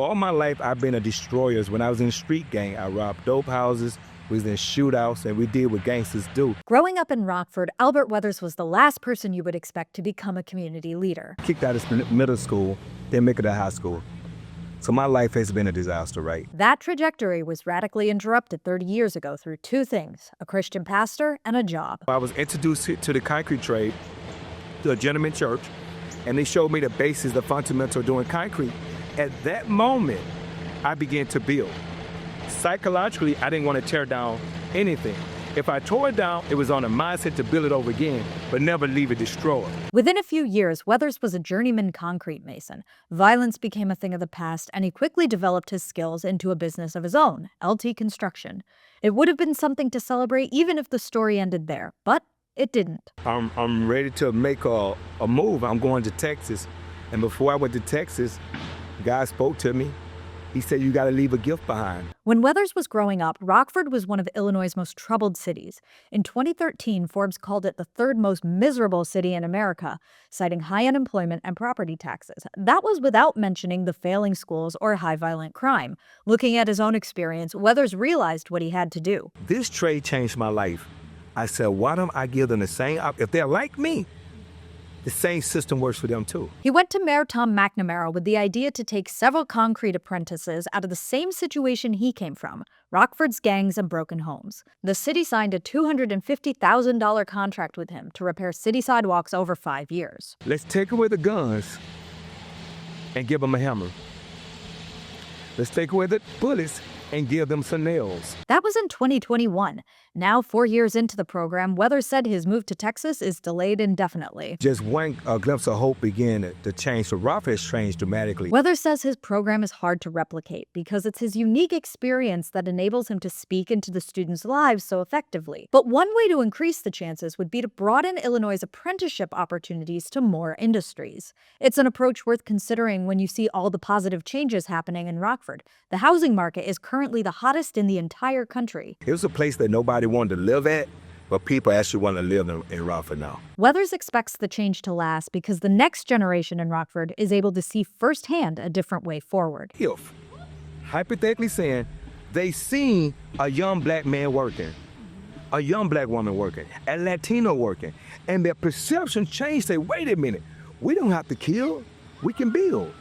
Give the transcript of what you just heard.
All my life, I've been a destroyer. When I was in the street gang, I robbed dope houses, was in shootouts, and we did what gangsters do. Growing up in Rockford, Albert Weathers was the last person you would expect to become a community leader. Kicked out of middle school, then make it to high school. So my life has been a disaster, right? That trajectory was radically interrupted 30 years ago through two things: a Christian pastor and a job. I was introduced to the concrete trade, to a gentleman church, and they showed me the basics, the fundamental of doing concrete. At that moment, I began to build. Psychologically, I didn't want to tear down anything. If I tore it down, it was on a mindset to build it over again, but never leave it destroyed. Within a few years, Weathers was a journeyman concrete mason. Violence became a thing of the past, and he quickly developed his skills into a business of his own, LT Construction. It would have been something to celebrate even if the story ended there, but it didn't. I'm ready to make a move. I'm going to Texas. And before I went to Texas, God spoke to me. He said, you got to leave a gift behind. When Weathers was growing up, Rockford was one of Illinois' most troubled cities. In 2013, Forbes called it the third most miserable city in America, citing high unemployment and property taxes. That was without mentioning the failing schools or high violent crime. Looking at his own experience, Weathers realized what he had to do. This trade changed my life. I said, why don't I give them the same, if they're like me, the same system works for them too. He went to Mayor Tom McNamara with the idea to take several concrete apprentices out of the same situation he came from, Rockford's gangs and broken homes. The city signed a $250,000 contract with him to repair city sidewalks over 5 years. Let's take away the guns and give them a hammer. Let's take away the bullets and give them some nails. That was in 2021. Now, 4 years into the program, Weathers said his move to Texas is delayed indefinitely. Just one glimpse of hope began to change. So Rockford has changed dramatically. Weathers says his program is hard to replicate because it's his unique experience that enables him to speak into the students' lives so effectively. But one way to increase the chances would be to broaden Illinois' apprenticeship opportunities to more industries. It's an approach worth considering when you see all the positive changes happening in Rockford. The housing market is currently the hottest in the entire country. It was a place that nobody wanted to live at, but people actually want to live in Rockford now. Weathers expects the change to last because the next generation in Rockford is able to see firsthand a different way forward. If, hypothetically saying, they seen a young black man working, a young black woman working, a Latino working, and their perception changed, say, wait a minute, we don't have to kill, we can build.